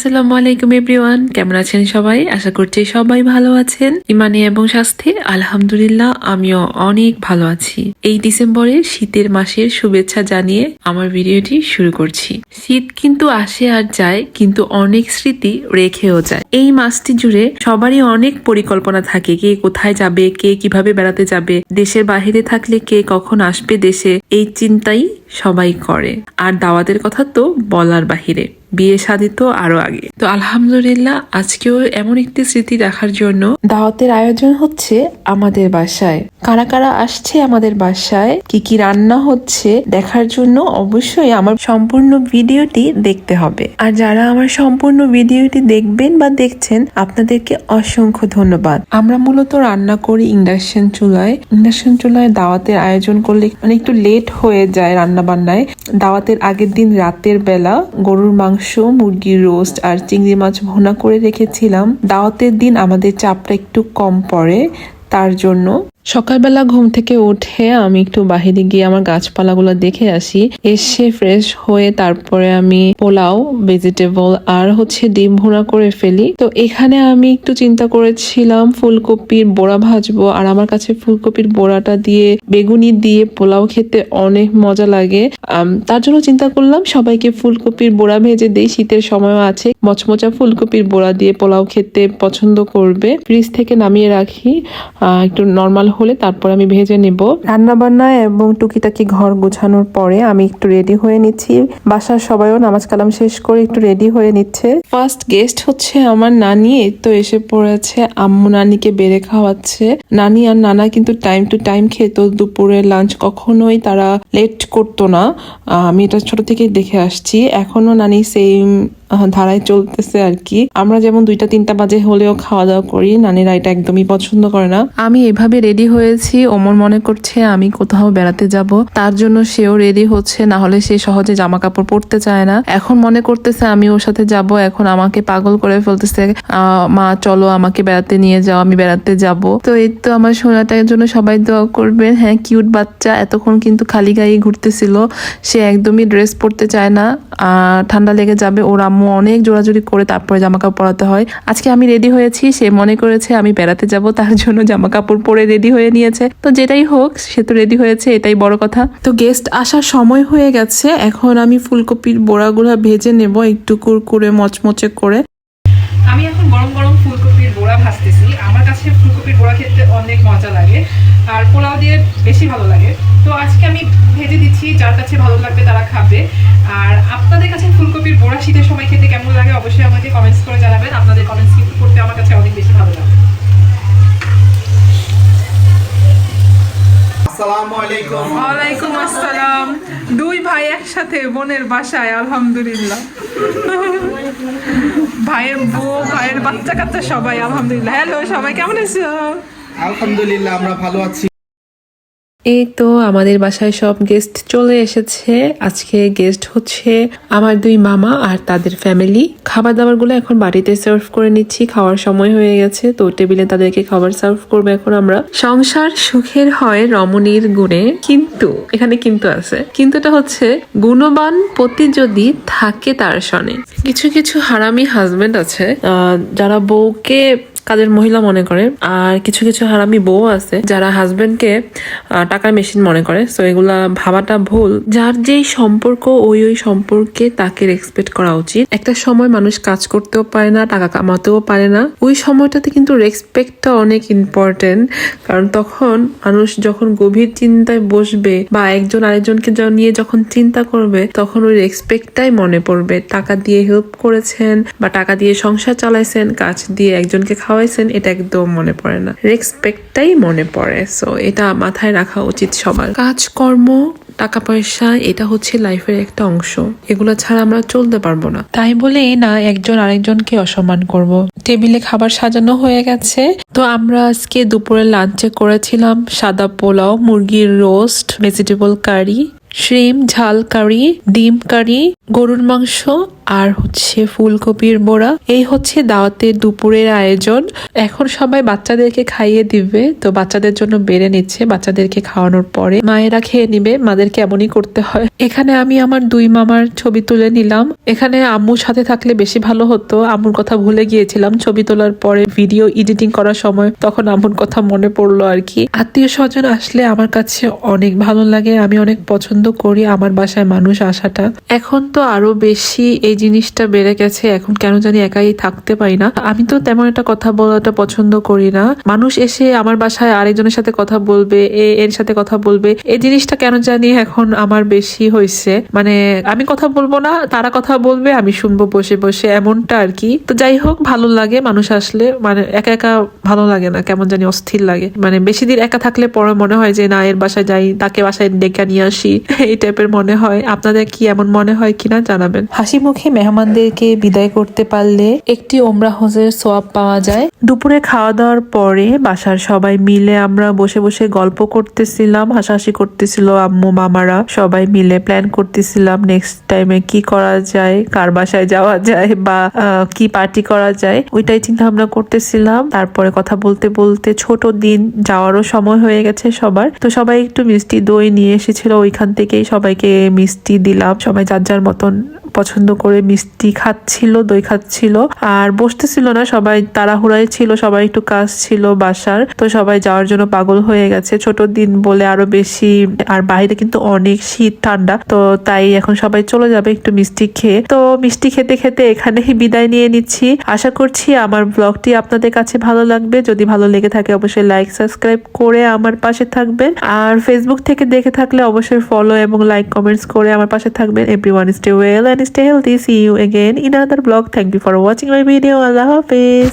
আসসালামু আলাইকুম এভরিওয়ান, কেমন আছেন সবাই? আশা করছি সবাই ভালো আছেন। ইমানে এবং স্বাস্থ্যে আলহামদুলিল্লাহ আমিও অনেক ভালো আছি। এই ডিসেম্বরের শীতের মাসের শুভেচ্ছা জানিয়ে আমার ভিডিওটি শুরু করছি। শীত কিন্তু আসে আর যায়, কিন্তু অনেক স্মৃতি রেখেও যায়। এই মাসটি জুড়ে সবারই অনেক পরিকল্পনা থাকে, কে কোথায় যাবে, কে কিভাবে বেড়াতে যাবে, দেশের বাহিরে থাকলে কে কখন আসবে দেশে, এই চিন্তাই সবাই করে। আর দাওয়াতের কথা তো বলার বাহিরে, বিয়ে শাদী তো আরো আগে। তো আলহামদুলিল্লাহ আজকেও এমন একটি স্মৃতি দেখার জন্য দাওয়াতের আয়োজন হচ্ছে আমাদের বাসায়। কারা কারা আসছে আমাদের বাসায়, কি কি রান্না হচ্ছে দেখার জন্য অবশ্যই আমার সম্পূর্ণ ভিডিওটি দেখতে হবে। আর যারা আমার সম্পূর্ণ ভিডিওটি দেখবেন বা দেখছেন, আপনাদেরকে অসংখ্য ধন্যবাদ। আমরা মূলত রান্না করি ইন্ডাকশন চুলায়। ইন্ডাকশন চুলায় দাওয়াতের আয়োজন করলে মানে একটু লেট হয়ে যায় রান্না বান্নায়। দাওয়াতের আগের দিন রাতের বেলা গরুর মাংস, মুরগির রোস্ট আর চিংড়ি মাছ ভুনা করে রেখেছিলাম। দাওয়াতের দিন আমাদের চাপটা একটু কম পড়ে, তার জন্য সকালবেলা ঘুম থেকে উঠে আমি একটু বাহিরে গিয়ে আমার গাছপালাগুলো দেখে আসি। এসে ফ্রেশ হয়ে তারপরে আমি পোলাও, ভেজিটেবল আর ডিম ভুনা করে ফেলি। তো এখানে আমি একটু চিন্তা করেছিলাম ফুলকপির বড়া ভাজবো, আর আমার কাছে ফুলকপির বড়াটা দিয়ে বেগুনি দিয়ে পোলাও খেতে অনেক মজা লাগে। তার জন্য চিন্তা করলাম সবাইকে ফুলকপির বড়া ভেজে দেই, শীতের সময়ও আছে, মচমচা ফুলকপির বড়া দিয়ে পোলাও খেতে পছন্দ করবে। ফ্রিজ থেকে নামিয়ে রাখি, একটু নর্মাল হলে তারপর আমি ভেজে নেব। রান্না বান্না এবং টুকিটাকি ঘর গোছানোর পরে আমি একটু রেডি হয়ে নিচ্ছি। বাসার সবাইও নামাজ কালাম শেষ করে একটু রেডি হয়ে নিচ্ছে। ফার্স্ট গেস্ট হচ্ছে আমার নানি, তো এসে পড়েছে। আম্মু নানিকে বেড়ে খাওয়াচ্ছে। নানি আর নানা কিন্তু টাইম টু টাইম খেত, দুপুরে লাঞ্চ কখনোই তারা লেট করতো না। আমি এটা ছোট থেকে দেখে আসছি, এখনো নানি সেম ধারায় চলতেছে আর কি। আমরা যেমন 2টা-3টা বাজে হলেও খাওয়া দাওয়া করি, নানিরা এটা একদমই পছন্দ করে না। আমি এভাবে রেডি হয়েছি, ওমর মনে করছে আমি কোথাও বেড়াতে যাব, তার জন্য সেও রেডি হচ্ছে, না হলে সে সহজে জামা কাপড় পরতে চায় না। এখন মনে করতেছে আমি ওর সাথে যাব, এখন আমাকে পাগল করে ফেলতেছে, মা চলো আমাকে বেড়াতে নিয়ে যাও, আমি বেড়াতে যাব। তো এই তো আমার সোনাটার জন্য সবাই দোয়া করবেন। হ্যাঁ, কিউট বাচ্চা, এতক্ষণ কিন্তু খালি গায়ে ঘুরতেছিল, সে একদমই ড্রেস পরতে চায় না, ঠান্ডা লেগে যাবে। ওর আম্মু অনেক জোরাজুরি করে তারপরে জামা কাপড় পরাতে হয়। আজকে আমি রেডি হয়েছি, সে মনে করেছে আমি বেড়াতে যাব, তার জন্য জামা কাপড় পরে রেডি হয়ে নিয়েছে। তো যেটাই হোক, সে তো রেডি হয়েছে, এটাই বড় কথা। তো গেস্ট আসার সময় হয়ে গেছে, এখন আমি ফুলকপির বড়াগুলা ভেজে নেব একটু কুরকুরে মচমচে করে। আমি এখন গরম গরম ফুলকপির বড়া ভাজতেছি। আমার কাছে ফুলকপির বড়া খেতে অনেক মজা লাগে, আর পোলাও দিয়ে বেশি ভালো লাগে। তো আজকে আমি ভেজে দিচ্ছি, যার কাছে ভালো লাগবে তারা খাবে। আর আপনাদের কাছে ফুলকপির বড়া শীতের সময় খেতে কেমন লাগে অবশ্যই আমাকে কমেন্টস করে জানাবেন। আপনাদের কমেন্টস কিন্তু করতে আমার কাছে অনেক বেশি ভালো লাগে। ওয়ালাইকুম আসসালাম। দুই ভাই একসাথে বোনের বাসায়, আলহামদুলিল্লাহ। ভাইয়ের বউ, ভাইয়ের বাচ্চা কাচ্চা সবাই আলহামদুলিল্লাহ। হ্যালো সবাই, কেমন আছো? আলহামদুলিল্লাহ আমরা ভালো আছি। এই তো আমাদের বাসায় সব গেস্ট চলে এসেছে। আজকে গেস্ট হচ্ছে আমার 2 মামা আর তাদের ফ্যামিলি। খাবার দাবার গুলো এখন বাড়িতে সার্ভ করে নিচ্ছি, খাওয়ার সময় হয়ে গেছে, তো টেবিলে তাদেরকে খাবার সার্ভ করবো এখন আমরা। সংসার সুখের হয় রমণীর গুণে, কিন্তু এখানে কিন্তু আছে, কিন্তুটা হচ্ছে গুণবান পতি যদি থাকে তার সনে। কিছু কিছু হারামি হাজবেন্ড আছে যারা বউকে কাজের মহিলা মনে করে, আর কিছু কিছু হারামি বউ আছে যারা হাজবেন্ডকে টাকার মেশিন মনে করে। সো এগুলা ভাবাটা ভুল। যার যেই সম্পর্ক ওই সম্পর্কে তাকে রেসপেক্ট করা উচিত। একটা সময় মানুষ কাজ করতেও পারে না, টাকা কামাতেও পারে না, ওই সময়টাতে কিন্তু রেসপেক্টটা অনেক ইম্পর্টেন্ট। কারণ তখন মানুষ যখন গভীর চিন্তায় বসবে বা একজন আরেকজনকে নিয়ে যখন চিন্তা করবে, তখন ওই রেসপেক্টটাই মনে পড়বে। টাকা দিয়ে হেল্প করেছেন বা টাকা দিয়ে সংসার চালাইছেন, কাজ দিয়ে একজনকে খাওয়াইছেন, এটা একদম মনে পড়ে না, রেসপেক্টটাই মনে পড়ে। সো এটা মাথায় রাখা উচিত সবার। কাজকর্ম, টাকা পয়সা এটা হচ্ছে লাইফের একটা অংশ, এগুলো ছাড়া আমরা চলতে পারবো না। তাই বলে না একজন আরেকজনকে অসম্মান করব। টেবিলে খাবার সাজানো হয়ে গেছে। তো আমরা আজকে দুপুরে লাঞ্চে করেছিলাম সাদা পোলাও, মুরগির রোস্ট, ভেজিটেবল কারি, শ্রিম ঝাল কারি, ডিম কারি, গরুর মাংস আর হচ্ছে ফুলকপির বড়া। এই হচ্ছে দাওয়াতের দুপুরের আয়োজন। এখন সবাই বাচ্চাদেরকে খাইয়ে দিবে, তো বাচ্চাদের জন্য বেড়ে নিচ্ছে। বাচ্চাদেরকে খাওয়ানোর পরে মায়েরা খেয়ে নিবে, মাদেরকে এমনই করতে হয়। এখানে আমি আমার দুই মামার ছবি তুলে নিলাম। এখানে আম্মুর সাথে থাকলে বেশি ভালো হতো, আম্মুর কথা ভুলে গিয়েছিলাম ছবি তোলার পরে ভিডিও এডিটিং করার সময়, তখন আম্মুর কথা মনে পড়লো আর কি। আত্মীয় স্বজন আসলে আমার কাছে অনেক ভালো লাগে, আমি অনেক পছন্দ করি আমার বাসায় মানুষ আসাটা। এখন তো আরো বেশি এই জিনিসটা বেড়ে গেছে, এখন কেন জানি একাই থাকতে পারি না। আমি তো তেমন একটা কথা বলাটা পছন্দ করি না, মানুষ এসে আমার বাসায় আরেকজনের সাথে কথা বলবে, এর সাথে কথা বলবে, এই জিনিসটা কেন জানি এখন আমার বেশি হয়েছে। মানে আমি কথা বলবো না, তারা কথা বলবে, আমি শুনবো বসে বসে, এমনটা আর কি। তো যাই হোক, ভালো লাগে মানুষ আসলে, মানে একা একা ভালো লাগে না, কেমন জানি অস্থির লাগে। মানে বেশি দিন একা থাকলে পরে মনে হয় যে না, এর বাসায় যাই, তাকে বাসায় ডেকে নিয়ে আসি, এই টাইপের মনে হয়। আপনাদের কি এমন মনে হয় কিনা জানাবেন। হাসি মুখে মেহমানদেরকে বিদায় করতে পারলে একটি ওমরা হজের সোয়াব পাওয়া যায়। দুপুরে খাওয়া দাওয়ার পরে বাসার সবাই মিলে আমরা বসে বসে গল্প করতেছিলাম, হাসাহাসি করতেছিল আম্মু মামারা, সবাই মিলে প্ল্যান করতেছিলাম নেক্সট টাইমে কি করা যায়, কার বাসায় যাওয়া যায় বা কি পার্টি করা যায়, ওইটাই চিন্তা ভাবনা করতেছিলাম। তারপরে কথা বলতে বলতে ছোট দিন যাওয়ারও সময় হয়ে গেছে সবার। তো সবাই একটু মিষ্টি দই নিয়ে এসেছিল, ওইখান থেকেই সবাইকে মিষ্টি দিলাম। সবাই যার যার মতন পছন্দ করে মিষ্টি খাচ্ছিল, দই খাচ্ছিল, আর বসতেছিল না, সবাই তাড়াহুড়ায় ছিল, সবাই একটু কাজ ছিল বাসার, তো সবাই যাওয়ার জন্য পাগল হয়ে গেছে। ছোট দিন বলে আরো বেশি, আর বাইরে কিন্তু অনেক শীত ঠান্ডা, তো তাই এখন সবাই চলে যাবে একটু মিষ্টি খেয়ে। তো মিষ্টি খেতে খেতে এখানেই বিদায় নিয়ে নিচ্ছি। আশা করছি আমার ব্লগটি আপনাদের কাছে ভালো লাগবে। যদি ভালো লেগে থাকে অবশ্যই লাইক সাবস্ক্রাইব করে আমার পাশে থাকবেন, আর ফেসবুক থেকে দেখে থাকলে অবশ্যই ফলো এবং লাইক কমেন্টস করে আমার পাশে থাকবেন। Everyone stay well and stay healthy. See you again in another vlog. Thank you for watching my video. Allah Hafiz.